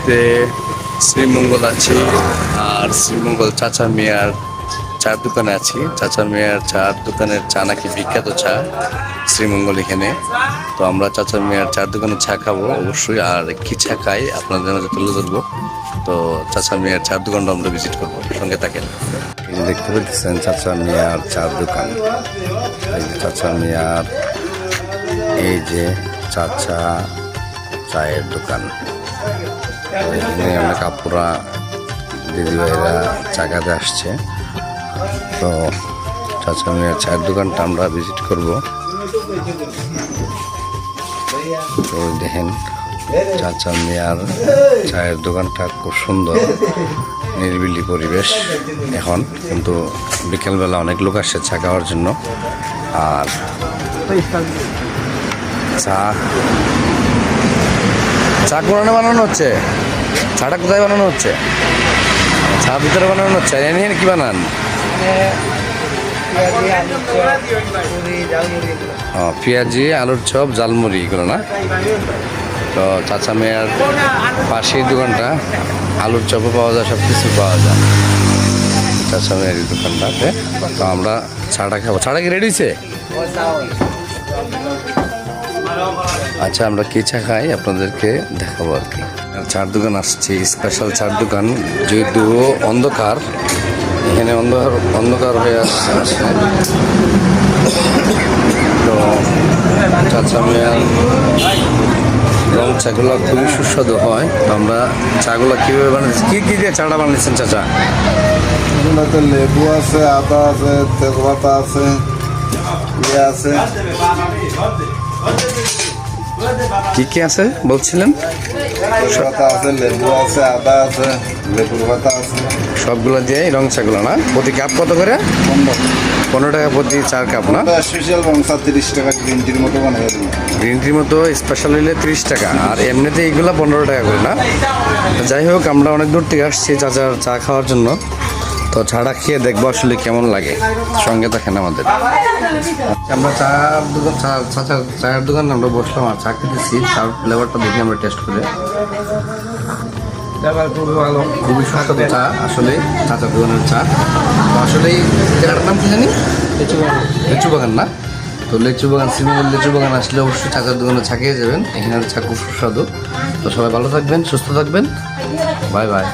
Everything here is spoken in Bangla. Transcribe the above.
বাড়িতে শ্রীমঙ্গল আছি আর শ্রীমঙ্গল চাচা মিয়ার চার দোকানে আছি। চাচা মিয়ার চার দোকানের চা নাকি বিখ্যাত চা শ্রীমঙ্গল এখানে। তো আমরা চাচা মিয়ার চার দোকানে চা খাবো অবশ্যই, আর কি চা খাই আপনাদের মাঝে তুলে ধরবো। তো চাচা মিয়ার চার দোকানটা আমরা ভিজিট করবো, সঙ্গে থাকেন। এই যে দেখতে পাচ্ছেন চাচা মিয়ার চার দোকান। এই যে চাচা মিয়ার, এই যে চাচা চায়ের দোকান। এখানে অনেক আপুরা দিদিভাইরা চা খাতে আসছে। তো চাচা মিয়ার চায়ের দোকানটা আমরা ভিজিট করব। তো দেখেন চাচা মিয়ার চায়ের দোকানটা খুব সুন্দর, নিরিবিলি পরিবেশ এখন, কিন্তু বিকেলবেলা অনেক লোক আসছে চা খাওয়ার জন্য। আর চা কোরআনে বানানো হচ্ছে, চাটা কোথায় বানানো হচ্ছে? চা ভিতরে বানানো হচ্ছে। এনে কি বানান? পেঁয়াজি, আলুর চপ, জালমুড়ি এগুলো না? তো চাচা মেয়ার পাশের দোকানটা, আলুর চপও পাওয়া যায়, সব কিছু পাওয়া যায় চাচা মেয়ার এই দোকানটাতে। তো আমরা চাটা খাবো। চাটা কি রেডি হয়েছে? আচ্ছা, আমরা কি চা খাই আপনাদেরকে দেখাবো আর কি। চার দোকান আসছি, স্পেশাল চার দোকান, যেহেতু অন্ধকার এখানে, অন্ধকার হয়ে আসছে। তো চাচা মিয়ার রং চাগুলো খুবই সুস্বাদু হয়। তো আমরা চাগুলো কীভাবে বানাচ্ছি, কী কী দিয়ে চাটা বানিয়েছেন চাচা? লেবু আছে, আদা আছে, তেজপাতা আছে, ইয়ে আছে। কি কি আছে বলছিলেন? তেজপাতা আছে, লেবু আছে, আদা আছে, লেবুর পাতা আছে, সবগুলো দিয়ে রং চাগুলো না? প্রতি কাপ কত করে? 15 টাকা প্রতি 4 কাপ না? স্পেশাল রং চা 30 টাকা, গ্রিন টির মতো বানিয়ে দেবো। গ্রিন টির মতো স্পেশাল হইলে 30 টাকা, আর এমনিতে এইগুলো 15 টাকা করে না? যাই হোক, আমরা অনেক দূর থেকে আসছি চাচার চা খাওয়ার জন্য। তো চাটা খেয়ে দেখবো আসলে কেমন লাগে, সঙ্গে থাকেন আমাদের। আমরা চায়ের দোকানে আমরা বসলাম আর চা খেতেছি। চার ফ্লেভারটা দেখি আমরা টেস্ট করে। খুবই ভালো, খুবই সুস্বাদু চা আসলে চাচার দোকানের চা। তো আসলে এই জায়গাটার নাম কি জানি? লিচু বাগান না? তো লিচু বাগান, শ্রীমঙ্গল লিচু বাগান আসলে অবশ্যই চাচার দোকানে চা খেয়ে যাবেন। এখানের চা খুব সুস্বাদু। তো সবাই ভালো থাকবেন, সুস্থ থাকবেন। Bye bye.